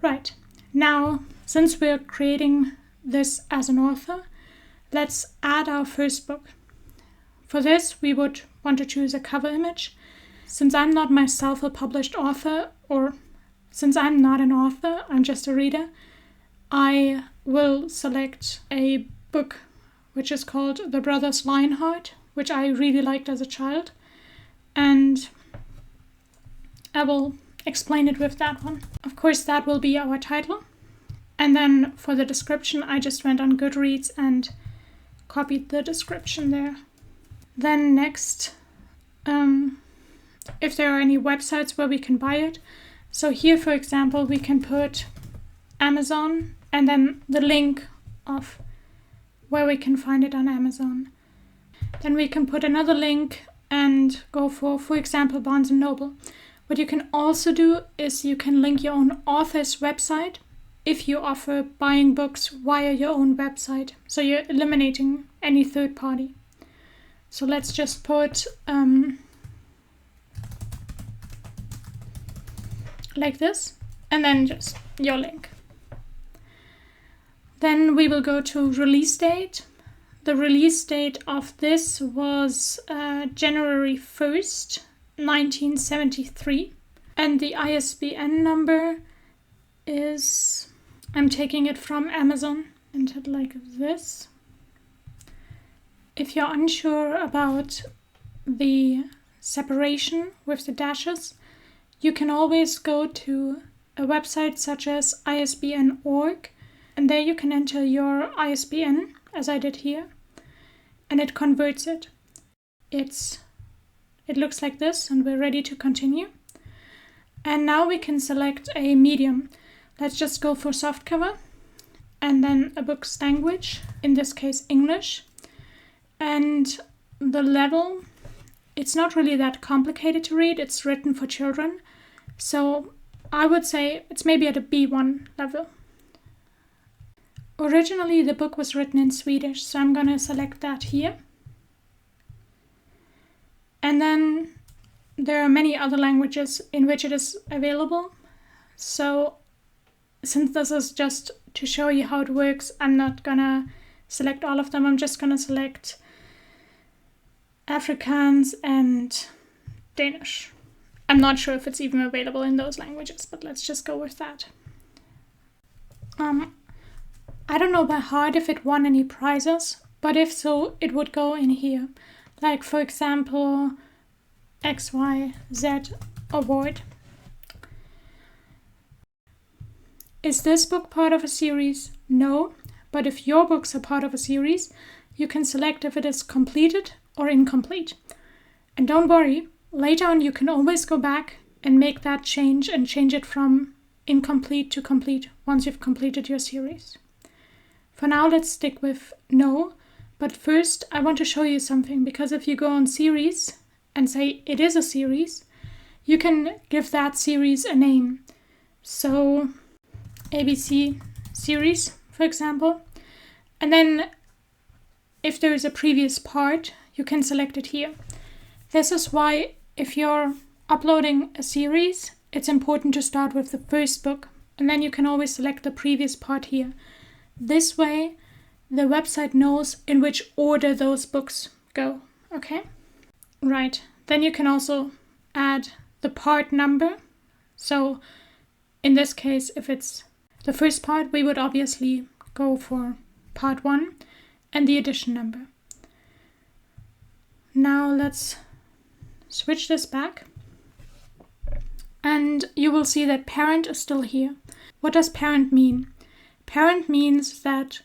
Right. Now, since we're creating this as an author, let's add our first book. For this, we would want to choose a cover image. Since I'm not myself a published author, or since I'm not an author, I'm just a reader, I will select a book which is called The Brothers Lionheart, which I really liked as a child. And I will explain it with that one. Of course, that will be our title. And then for the description, I just went on Goodreads and copied the description there. Then next, if there are any websites where we can buy it. So here, for example, we can put Amazon and then the link of where we can find it on Amazon. Then we can put another link and go for example, Barnes & Noble. What you can also do is you can link your own author's website if you offer buying books via your own website. So you're eliminating any third party. So let's just put like this, and then just your link. Then we will go to release date. The release date of this was January 1st, 1973. And the ISBN number is, I'm taking it from Amazon, entered like this. If you're unsure about the separation with the dashes, you can always go to a website such as ISBN.org, and there you can enter your ISBN, as I did here, and it converts it. It looks like this, and we're ready to continue. And now we can select a medium. Let's just go for softcover, and then a book's language, in this case English. And the level, it's not really that complicated to read. It's written for children. So I would say it's maybe at a B1 level. Originally, the book was written in Swedish, so I'm going to select that here. And then there are many other languages in which it is available. So since this is just to show you how it works, I'm not going to select all of them. I'm just going to select Afrikaans and Danish. I'm not sure if it's even available in those languages, but let's just go with that. I don't know by heart if it won any prizes, but if so, it would go in here. Like, for example, XYZ award. Is this book part of a series? No, but if your books are part of a series, you can select if it is completed or incomplete. And don't worry, later on you can always go back and make that change and change it from incomplete to complete once you've completed your series. For now, let's stick with no, but first I want to show you something, because if you go on series and say it is a series, you can give that series a name. So ABC series, for example, and then if there is a previous part, you can select it here. This is why if you're uploading a series, it's important to start with the first book, and then you can always select the previous part here. This way, the website knows in which order those books go, okay? Right, then you can also add the part number. So in this case, if it's the first part, we would obviously go for part 1 and the edition number. Now let's switch this back. And you will see that parent is still here. What does parent mean? Parent means that,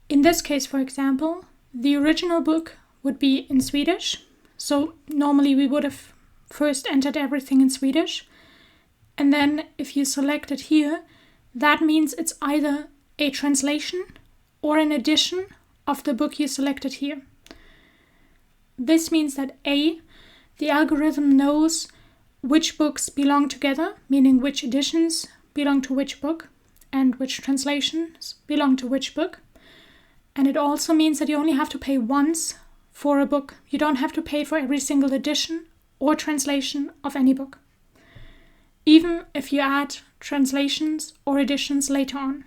in this case, for example, the original book would be in Swedish. So normally we would have first entered everything in Swedish. And then if you select it here, that means it's either a translation or an edition of the book you selected here. This means that A, the algorithm knows which books belong together, meaning which editions belong to which book and which translations belong to which book. And it also means that you only have to pay once for a book. You don't have to pay for every single edition or translation of any book. even if you add translations or editions later on.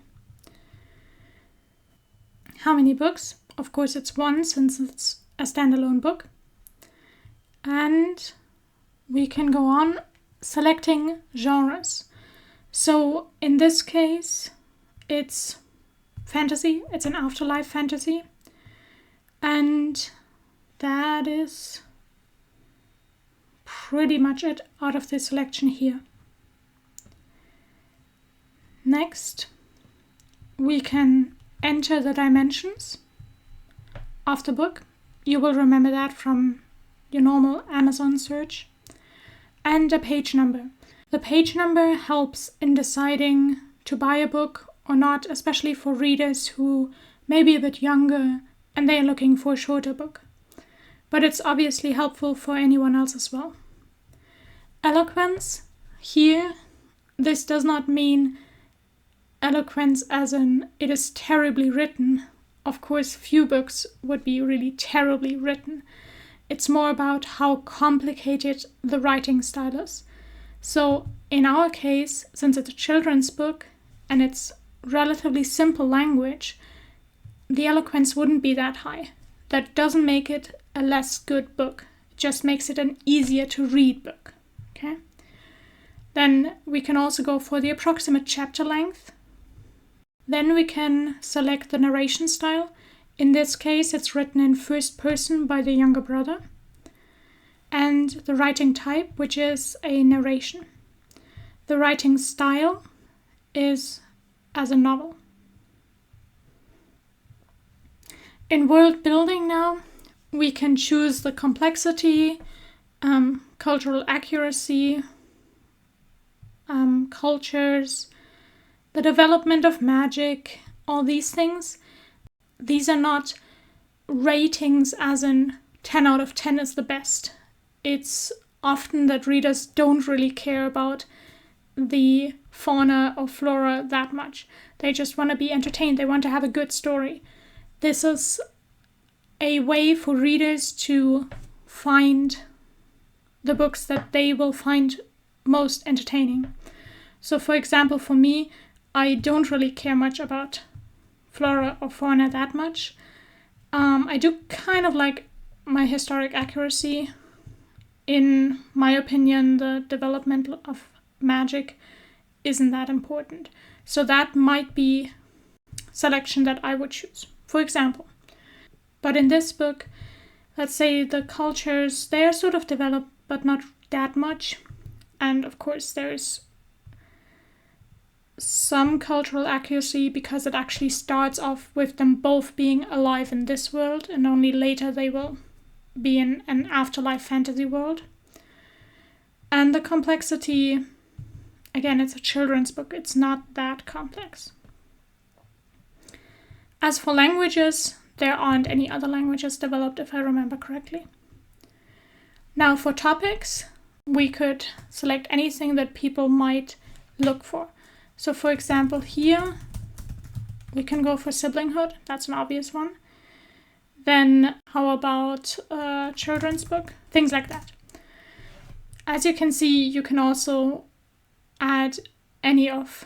How many books? Of course it's one, since it's a standalone book. And we can go on selecting genres. So in this case, it's fantasy. It's an afterlife fantasy. And that is pretty much it out of the selection here. Next, we can enter the dimensions of the book. You will remember that from your normal Amazon search. And a page number. The page number helps in deciding to buy a book or not, especially for readers who may be a bit younger and they are looking for a shorter book. But it's obviously helpful for anyone else as well. Eloquence. Here, this does not mean eloquence as in it is terribly written. Of course, few books would be really terribly written. It's more about how complicated the writing style is. So in our case, since it's a children's book and it's relatively simple language, the eloquence wouldn't be that high. That doesn't make it a less good book. It just makes it an easier to read book. Okay? Then we can also go for the approximate chapter length. Then we can select the narration style. In this case, it's written in first person by the younger brother. And the writing type, which is a narration. The writing style is as a novel. In world building now, we can choose the complexity, cultural accuracy, cultures, the development of magic, all these things. These are not ratings as in 10 out of 10 is the best. It's often that readers don't really care about the fauna or flora that much. They just want to be entertained. They want to have a good story. This is a way for readers to find the books that they will find most entertaining. So for example, for me, I don't really care much about flora or fauna that much. I do kind of like my historic accuracy. In my opinion, the development of magic isn't that important. So that might be selection that I would choose, for example. But in this book, let's say the cultures, they are sort of developed, but not that much. And of course, there's some cultural accuracy because it actually starts off with them both being alive in this world, and only later they will be in an afterlife fantasy world. And the complexity, again, it's a children's book. It's not that complex. As for languages, there aren't any other languages developed, if I remember correctly. Now for topics, we could select anything that people might look for. So for example, here, we can go for siblinghood. That's an obvious one. Then how about a children's book? Things like that. As you can see, you can also add any of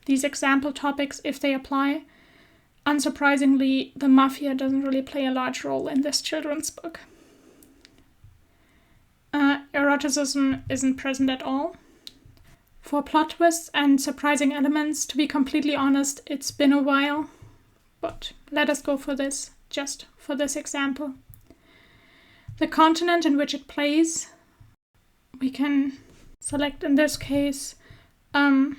these example topics if they apply. Unsurprisingly, the mafia doesn't really play a large role in this children's book. Eroticism isn't present at all. For plot twists and surprising elements, to be completely honest, it's been a while, but let us go for this, just for this example. The continent in which it plays, we can select in this case a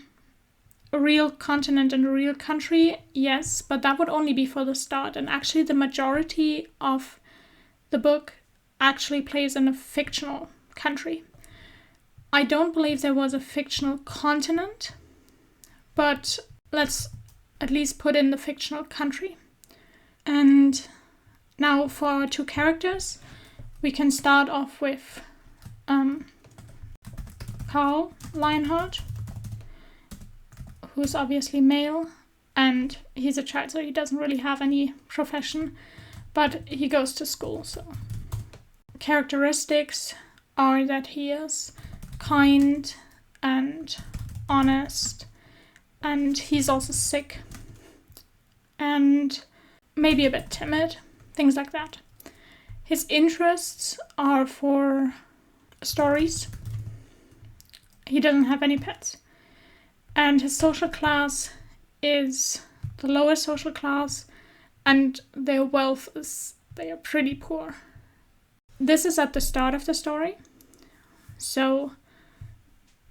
real continent and a real country, yes, but that would only be for the start. And actually the majority of the book actually plays in a fictional country. I don't believe there was a fictional continent, but let's at least put in the fictional country. And now for our two characters, we can start off with Carl Lionheart, who's obviously male, and he's a child, so he doesn't really have any profession, but he goes to school. So characteristics are that he is kind and honest, and he's also sick and maybe a bit timid, things like that. His interests are for stories. He doesn't have any pets. And his social class is the lower social class, and their wealth is, they are pretty poor. This is at the start of the story. So,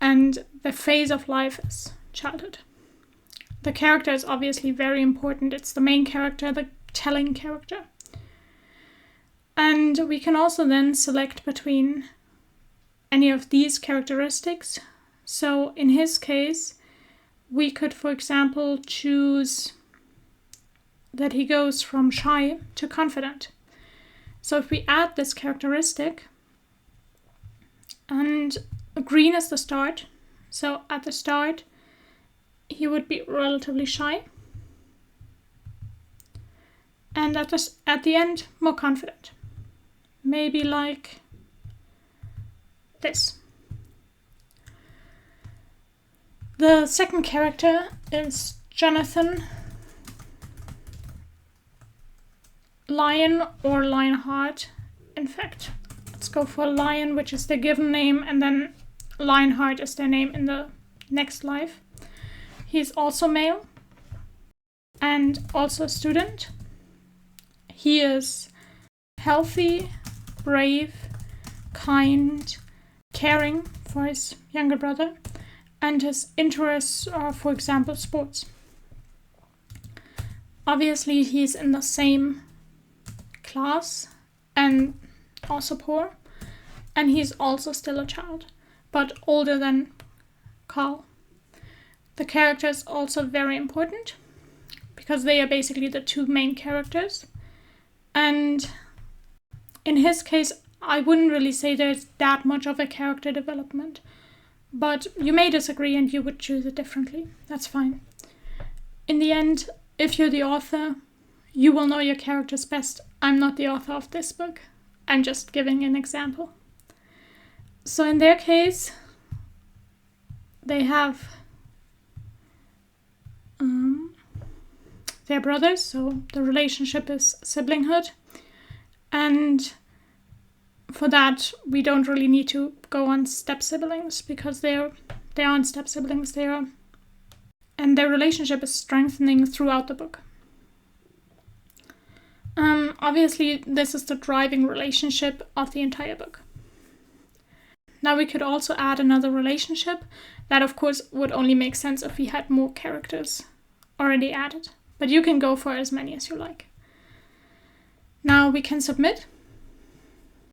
and the phase of life is childhood. The character is obviously very important. It's the main character, the telling character. And we can also then select between any of these characteristics. So in his case, we could, for example, choose that he goes from shy to confident. So if we add this characteristic, and green is the start, so at the start, he would be relatively shy. And at the end, more confident. Maybe like this. The second character is Jonathan, Lion or Lionheart. In fact, let's go for Lion, which is the given name, and then Lionheart is their name in the next life. He's also male and also a student. He is healthy, brave, kind, caring for his younger brother, and his interests are, for example, sports. Obviously, he's in the same class and also poor, and he's also still a child, but older than Carl. The character is also very important because they are basically the two main characters. And in his case, I wouldn't really say there's that much of a character development, but you may disagree and you would choose it differently. That's fine. In the end, if you're the author, you will know your characters best. I'm not the author of this book. I'm just giving an example. So in their case, they have they're brothers, so the relationship is siblinghood. And for that, we don't really need to go on step siblings because they aren't step siblings. And their relationship is strengthening throughout the book. Obviously, this is the driving relationship of the entire book. Now we could also add another relationship. That, of course, would only make sense if we had more characters already added. But you can go for as many as you like. Now we can submit.